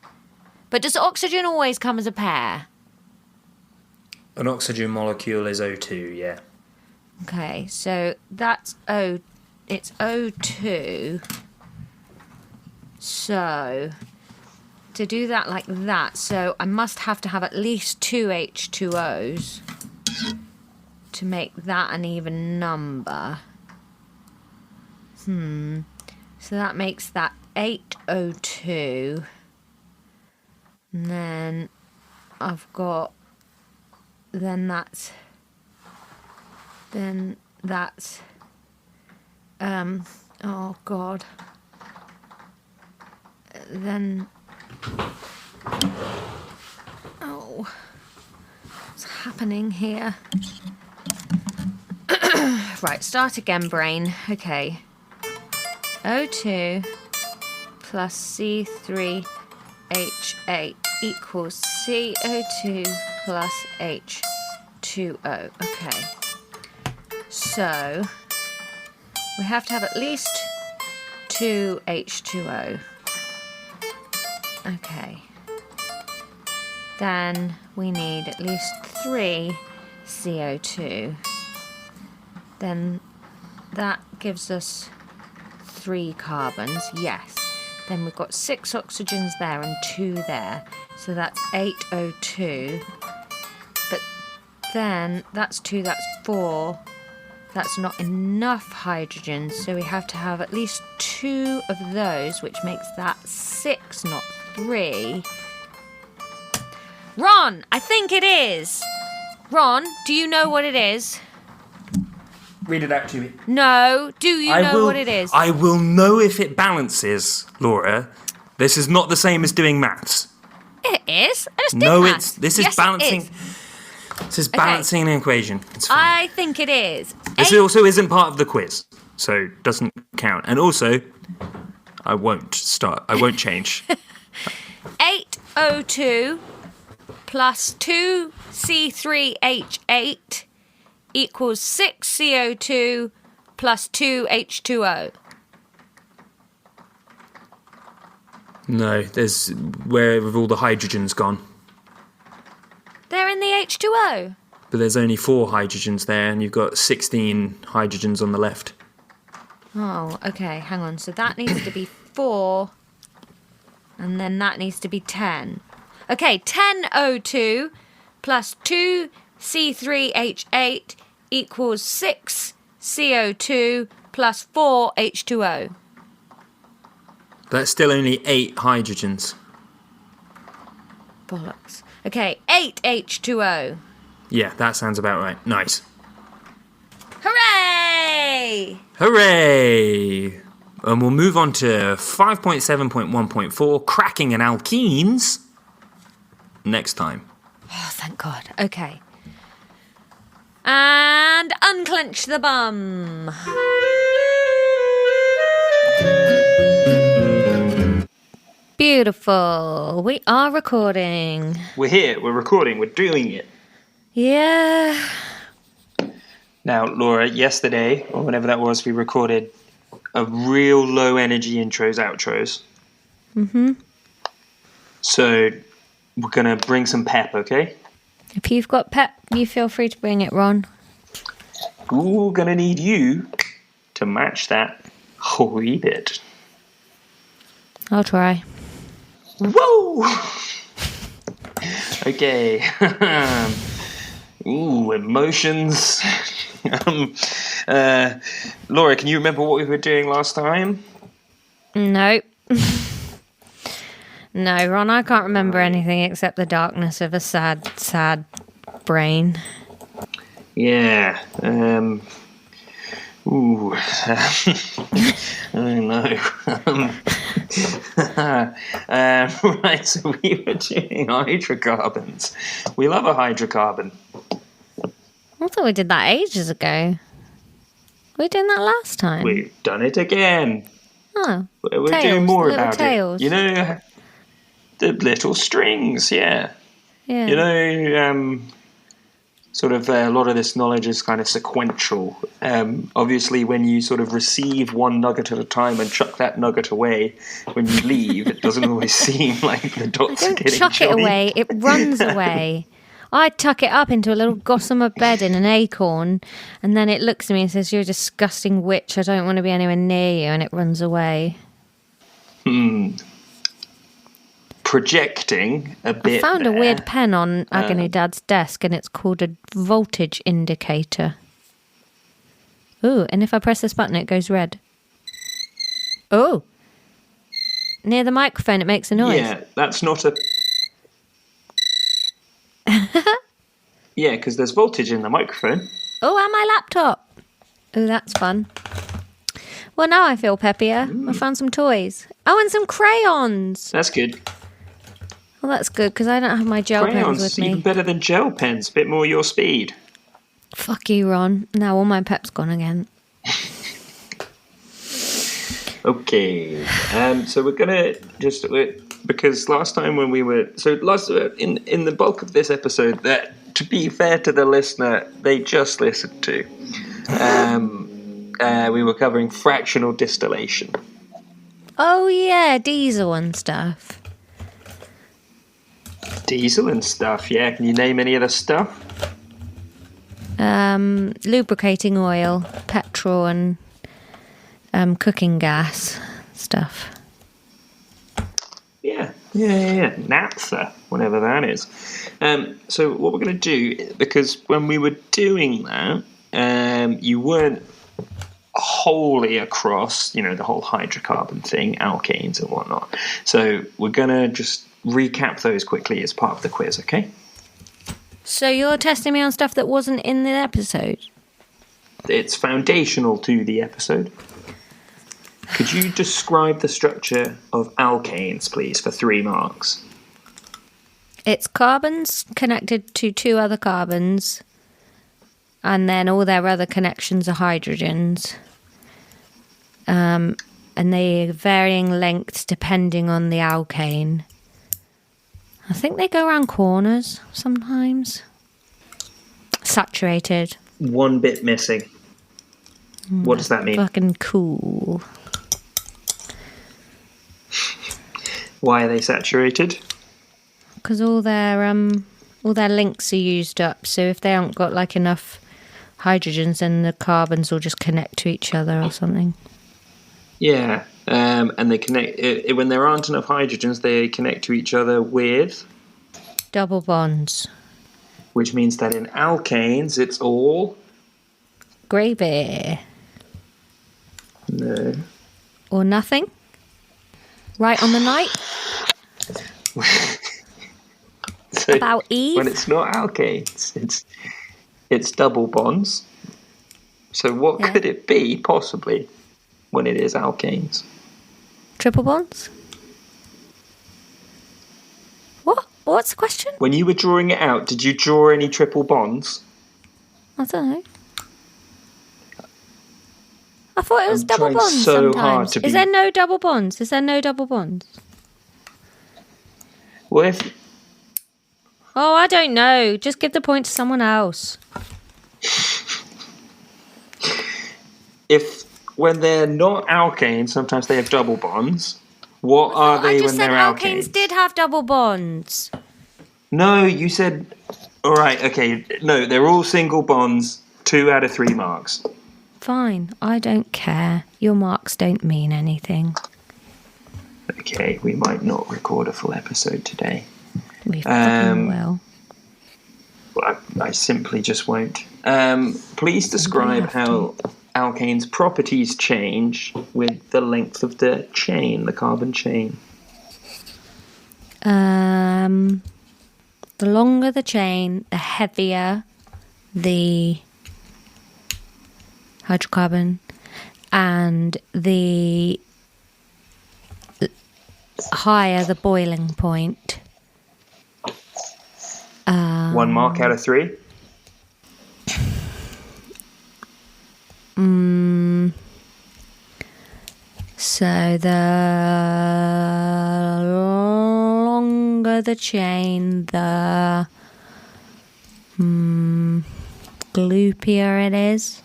But does oxygen always come as a pair? An oxygen molecule is O2, yeah. Okay, so that's O. It's O2. So to do that like that, so I must have to have at least 2 H2Os to make that an even number. So that makes that 8O2. And then I've got... Then that's... oh God. Then... Oh. What's happening here? Right, start again, brain. Okay. O2 plus C3H8 equals CO2 plus H2O. Okay. So, we have to have at least 2 H2O. Okay. Then we need at least 3 CO2. Then that gives us 3 carbons, yes. Then we've got 6 oxygens there and 2 there. So that's 8 O2. But then that's 2, that's 4. That's not enough hydrogen, so we have to have at least 2 of those, which makes that 6, not 3. Ron, I think it is. Ron, do you know what it is? Read it out to me. No, do you know what it is? I will know if it balances, Laura. This is not the same as doing maths. It is. I just did maths. This is balancing. This is balancing an equation. It's fine. I think it is. This also isn't part of the quiz, so doesn't count. And also, I won't change. 8O2 plus 2C3H8 equals 6CO2 plus 2H2O. No, there's where have all the hydrogens gone? They're in the H2O. But there's only 4 hydrogens there, and you've got 16 hydrogens on the left. Oh, okay, hang on. So that needs to be 4, and then that needs to be 10. Okay, 10O2 plus 2C3H8 equals 6CO2 plus 4H2O. That's still only 8 hydrogens. Bollocks. Okay, 8H2O. Yeah, that sounds about right. Nice. Hooray! Hooray! And we'll move on to 5.7.1.4, cracking and alkenes, next time. Oh, thank God. Okay. And unclench the bum. Beautiful. We are recording. We're here, we're recording, we're doing it. Yeah. Now, Laura, yesterday, or whenever that was, we recorded a real low energy intros, outros. Mm-hmm. So, we're going to bring some pep, okay? If you've got pep, you feel free to bring it, Ron. We're going to need you to match that a wee bit. I'll try. Whoa! Okay. Ooh, emotions. Laura, can you remember what we were doing last time? No. No, Ron, I can't remember anything except the darkness of a sad, sad brain. Yeah. Ooh. I know. Right, so we were doing hydrocarbons. We love a hydrocarbon. I thought we did that ages ago. Were we doing that last time? We've done it again. Oh. We're tails, doing more little about tails. it. You know, the little strings, yeah. Yeah. You know, sort of a lot of this knowledge is kind of sequential. Obviously, when you sort of receive one nugget at a time and chuck that nugget away when you leave, it doesn't always seem like the dots are getting chuck joined. it away, it runs away. I tuck it up into a little gossamer bed in an acorn, and then it looks at me and says, "You're a disgusting witch, I don't want to be anywhere near you," and it runs away. Projecting a bit. I found there. a weird pen on Agony Dad's desk, and it's called a voltage indicator. Ooh, and if I press this button, it goes red. Oh. Near the microphone, it makes a noise. Yeah, that's not a... Yeah, because there's voltage in the microphone. Oh, and my laptop. Oh, that's fun. Well, now I feel peppier. I found some toys. Oh, and some crayons. That's good. Well, that's good, because I don't have my gel Crayons, pens with me. even better than gel pens. Bit more your speed. Fuck you, Ron. Now all my pep's gone again. Okay. So we're gonna just... Because last time when we were... So in the bulk of this episode, that, to be fair to the listener, they just listened to, we were covering fractional distillation. Oh, yeah, diesel and stuff. Diesel and stuff, yeah. Can you name any of the stuff? Lubricating oil, petrol, and cooking gas stuff. Yeah. Naphtha, whatever that is. So what we're going to do, because when we were doing that, you weren't wholly across, the whole hydrocarbon thing, alkanes and whatnot. So we're going to just recap those quickly as part of the quiz, okay? So you're testing me on stuff that wasn't in the episode? It's foundational to the episode. Could you describe the structure of alkanes, please, for 3 marks? It's carbons connected to 2 other carbons, and then all their other connections are hydrogens. And they are varying lengths depending on the alkane. I think they go around corners sometimes. Saturated. 1 bit missing. What does that mean? Fucking cool. Why are they saturated? Because all their links are used up. So if they haven't got like enough hydrogens, then the carbons will just connect to each other or something. Yeah, and they connect when there aren't enough hydrogens. They connect to each other with double bonds, which means that in alkanes it's all gravy. No. Or nothing. Right on the night. So about Eve. When it's not alkanes, it's double bonds. So what could it be possibly when it is alkanes? Triple bonds? What? What's the question? When you were drawing it out, did you draw any triple bonds? I don't know. I thought it was double bonds so sometimes. hard to Is there no double bonds? Is there no double bonds? Well, if... Oh, I don't know. Just give the point to someone else. When they're not alkanes, sometimes they have double bonds. What are they when they're alkanes? Alkanes did have double bonds. No, you said... All right, okay. No, they're all single bonds. 2 out of 3 marks. Fine, I don't care. Your marks don't mean anything. Okay, we might not record a full episode today. We fucking will. I simply just won't. Please describe how alkanes' properties change with the length of the chain, the carbon chain. The longer the chain, the heavier the hydrocarbon, and the higher the boiling point. 1 mark out of 3? So the longer the chain, the gloopier it is.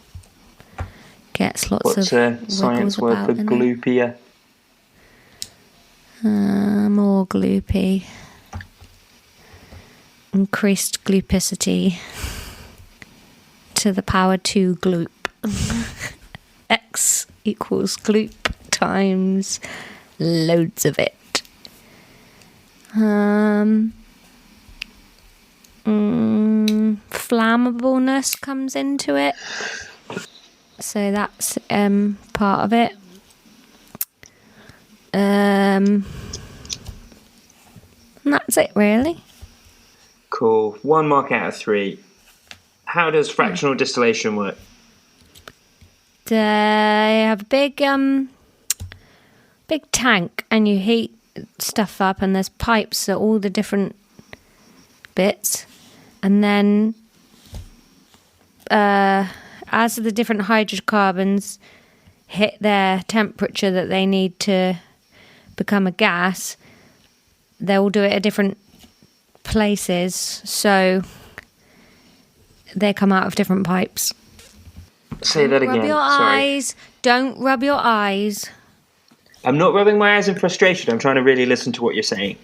Gets lots What's of a science word for gloopier? More gloopy. Increased gloopicity to the power 2 gloop. X equals gloop times loads of it. Flammableness comes into it. So that's part of it. And that's it, really. Cool. 1 mark out of 3. How does fractional distillation work? They have a big tank, and you heat stuff up, and there's pipes at all the different bits, and then as the different hydrocarbons hit their temperature that they need to become a gas, they'll do it at different places, so they come out of different pipes. Say that again. Rub your eyes. Don't rub your eyes. I'm not rubbing my eyes in frustration. I'm trying to really listen to what you're saying.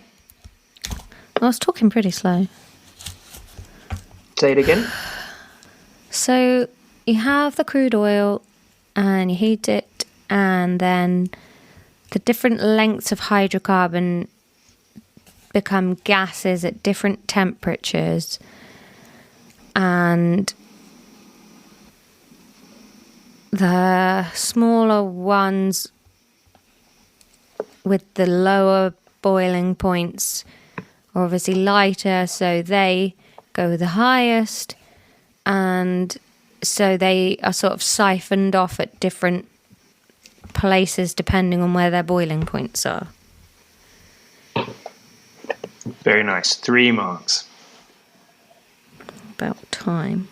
I was talking pretty slow. Say it again. So you have the crude oil and you heat it, and then the different lengths of hydrocarbon become gases at different temperatures, and the smaller ones with the lower boiling points are obviously lighter, so they go the highest, and so they are sort of siphoned off at different places depending on where their boiling points are. Very nice. 3 marks. About time.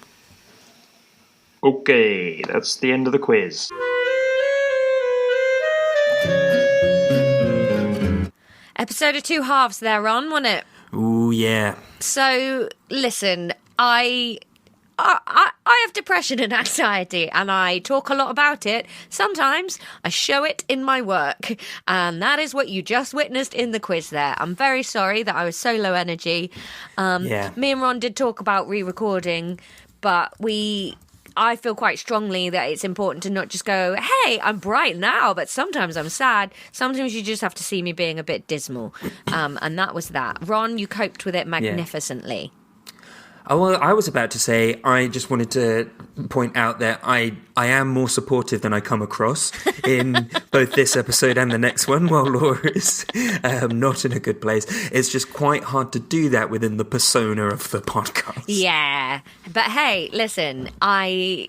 Okay, that's the end of the quiz. Episode of 2 halves there, Ron, wasn't it? Ooh, yeah. So, listen, I have depression and anxiety, and I talk a lot about it. Sometimes I show it in my work, and that is what you just witnessed in the quiz there. I'm very sorry that I was so low energy. Me and Ron did talk about re-recording, but I feel quite strongly that it's important to not just go, hey, I'm bright now, but sometimes I'm sad. Sometimes you just have to see me being a bit dismal. And that was that. Ron, you coped with it magnificently. Oh, well, I was about to say, I just wanted to point out that I am more supportive than I come across in both this episode and the next one, while Laura is not in a good place. It's just quite hard to do that within the persona of the podcast. Yeah. But hey, listen, I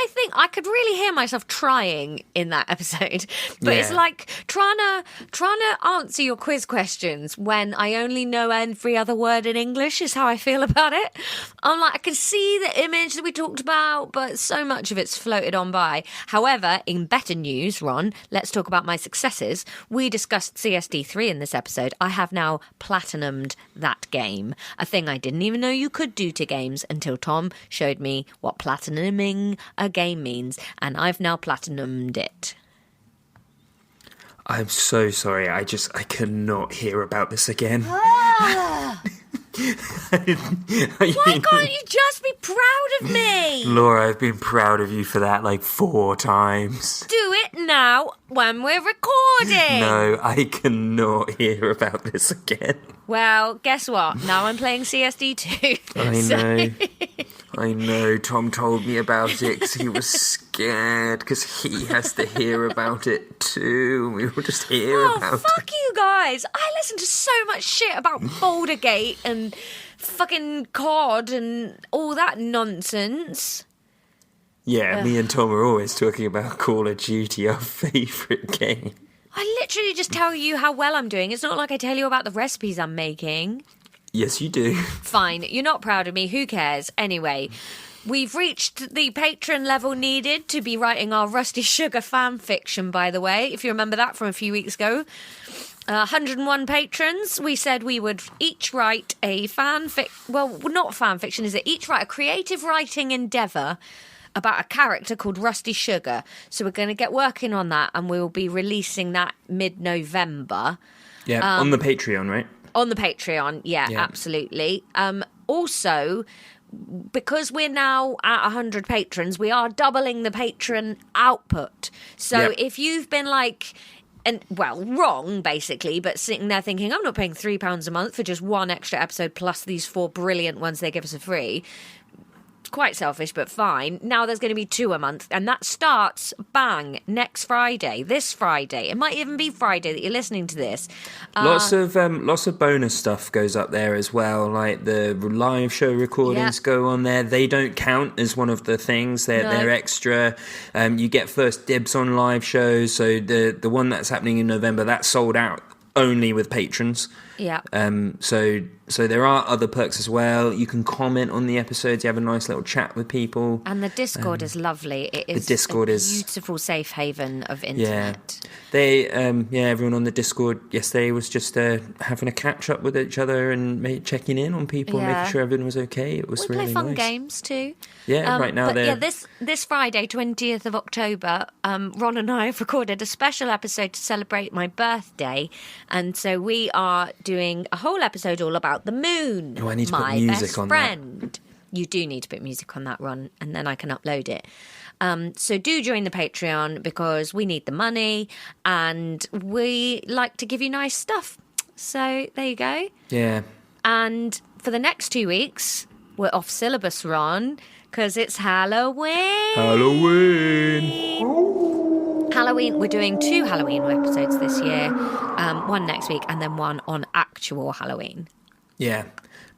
think I could really hear myself trying in that episode. But it's like trying to answer your quiz questions when I only know every other word in English is how I feel about it. I'm like, I can see the image that we talked about, but so much of it's floated on by. However, in better news, Ron, let's talk about my successes. We discussed CSD3 in this episode. I have now platinumed that game, a thing I didn't even know you could do to games until Tom showed me what platinuming a game means, and I've now platinumed it. I'm so sorry. I cannot hear about this again. Why can't you just be proud of me? Laura, I've been proud of you for that like 4 times. Do it now when we're recording. No, I cannot hear about this again. Well, guess what? Now I'm playing CSD2. I know. Tom told me about it because he was scared because he has to hear about it too. We will just hear about it. Oh, fuck you guys. I listen to so much shit about Bouldergate and fucking COD and all that nonsense. Yeah, me and Tom are always talking about Call of Duty, our favourite game. I literally just tell you how well I'm doing. It's not like I tell you about the recipes I'm making. Yes, you do. Fine, you're not proud of me. Who cares? Anyway, we've reached the patron level needed to be writing our Rusty Sugar fan fiction, by the way, if you remember that from a few weeks ago. 101 patrons. We said we would each write a well, not fan fiction, is it? Each write a creative writing endeavour about a character called Rusty Sugar. So we're going to get working on that, and we'll be releasing that mid-November. Yeah, on the Patreon, right? On the Patreon, yeah. Absolutely. Also, because we're now at 100 patrons, we are doubling the patron output. So if you've been wrong, basically, but sitting there thinking, I'm not paying £3 a month for just one extra episode plus these 4 brilliant ones they give us for free. Quite selfish, but fine. Now there's going to be 2 a month, and that starts, bang, next Friday, this Friday. It might even be Friday that you're listening to this. Lots of bonus stuff goes up there as well, like the live show recordings go on there. They don't count as one of the things. They're extra. You get first dibs on live shows. So the one that's happening in November, that's sold out only with patrons. Yeah. So there are other perks as well. You can comment on the episodes. You have a nice little chat with people. And the Discord is lovely. It is a beautiful safe haven of internet. Yeah. Everyone on the Discord yesterday was just having a catch up with each other and checking in on people and making sure everyone was okay. It was really nice. We play fun games too. Yeah, right now they're... Yeah, this Friday, 20th of October, Ron and I have recorded a special episode to celebrate my birthday. And so we are doing a whole episode all about the moon. Oh, I need to put music on that. You do need to put music on that, Ron, and then I can upload it. So do join the Patreon because we need the money and we like to give you nice stuff. So there you go. Yeah. And for the next 2 weeks, we're off syllabus, Ron, because it's Halloween. Halloween, we're doing 2 Halloween episodes this year, one next week and then one on actual Halloween. Yeah,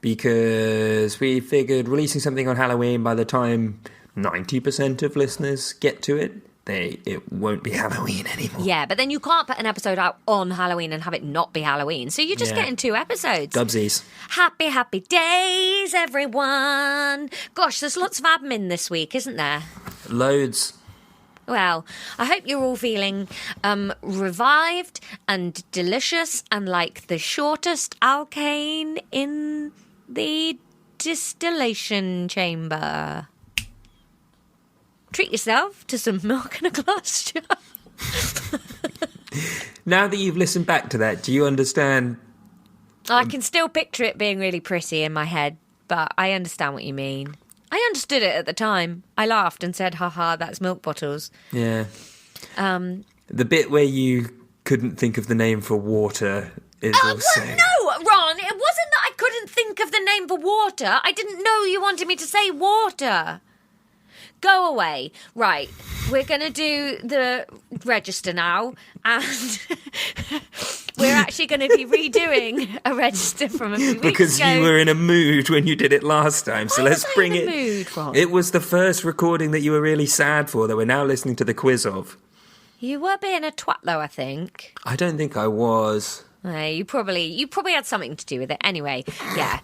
because we figured releasing something on Halloween, by the time 90% of listeners get to it, it won't be Halloween anymore. Yeah, but then you can't put an episode out on Halloween and have it not be Halloween. So you're just getting 2 episodes. Dubsies. Happy days, everyone. Gosh, there's lots of admin this week, isn't there? Loads. Well, I hope you're all feeling revived and delicious and like the shortest alkane in the distillation chamber. Treat yourself to some milk and a glass jar. Now that you've listened back to that, do you understand? I can still picture it being really pretty in my head, but I understand what you mean. I understood it at the time. I laughed and said, haha, that's milk bottles. Yeah. The bit where you couldn't think of the name for water is also... Well, no, Ron, it wasn't that I couldn't think of the name for water. I didn't know you wanted me to say water. Go away. Right, we're going to do the register now, and we're actually going to be redoing a register from a few weeks ago. Because you were in a mood when you did it last time, so let's bring it. Mood, Ron? It was the first recording that you were really sad for, that we're now listening to the quiz of. You were being a twat, though, I think. I don't think I was. You probably had something to do with it. Anyway, yeah.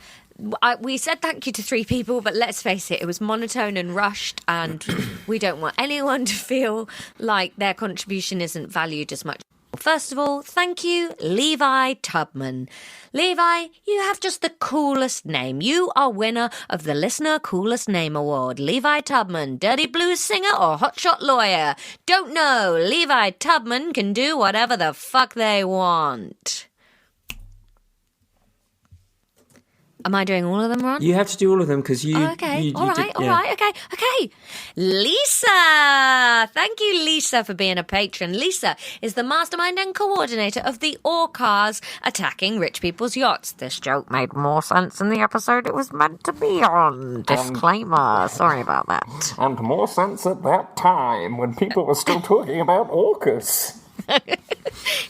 We said thank you to 3 people, but let's face it was monotone and rushed, and we don't want anyone to feel like their contribution isn't valued as much. First of all, thank you, Levi Tubman. Levi, you have just the coolest name. You are winner of the Listener Coolest Name Award. Levi Tubman, dirty blues singer or hotshot lawyer? Don't know. Levi Tubman can do whatever the fuck they want. Am I doing all of them, Ron? You have to do all of them because you... Okay, all right, okay. Lisa! Thank you, Lisa, for being a patron. Lisa is the mastermind and coordinator of the Orcas attacking rich people's yachts. This joke made more sense in the episode it was meant to be on. Disclaimer. Sorry about that. And more sense at that time when people were still talking about orcas.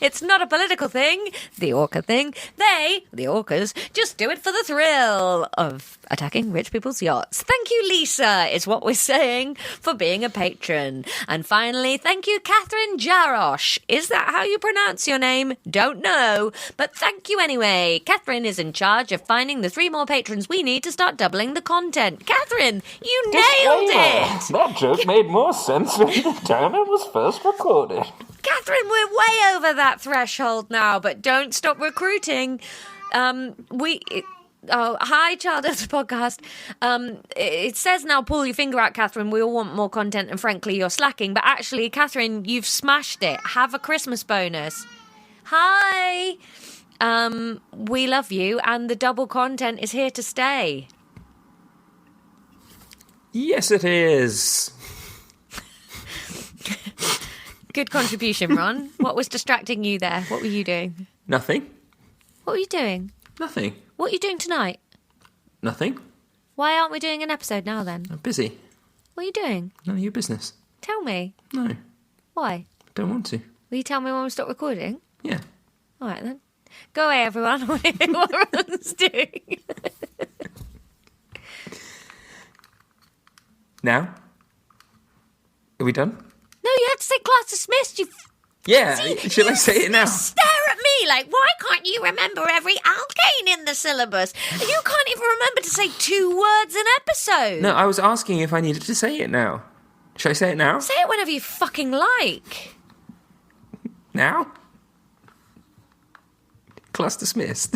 It's not a political thing, the orca thing. They, the orcas, just do it for the thrill of attacking rich people's yachts. Thank you, Lisa, is what we're saying, for being a patron. And finally, thank you, Catherine Jarosh. Is that how you pronounce your name? Don't know. But thank you anyway. Catherine is in charge of finding the 3 more patrons we need to start doubling the content. Catherine, you nailed it! That joke made more sense at the time it was first recorded. Catherine, we're way over that threshold now, but don't stop recruiting. Hi, Child Earth Podcast. It says now, pull your finger out, Catherine. We all want more content, and frankly, you're slacking. But actually, Catherine, you've smashed it. Have a Christmas bonus. Hi. We love you, and the double content is here to stay. Yes, it is. Good contribution, Ron. What was distracting you there? What were you doing? Nothing. What were you doing? Nothing. What are you doing tonight? Nothing. Why aren't we doing an episode now, then? I'm busy. What are you doing? None of your business. Tell me. No. Why? Don't want to. Will you tell me when we stop recording? Yeah. All right, then. Go away, everyone. What Ron's doing. Now? Are we done? No, you had to say class dismissed. Yeah, shall I say it now? Stare at me like, why can't you remember every alkane in the syllabus? You can't even remember to say 2 words an episode. No, I was asking if I needed to say it now. Shall I say it now? Say it whenever you fucking like. Now? Class dismissed.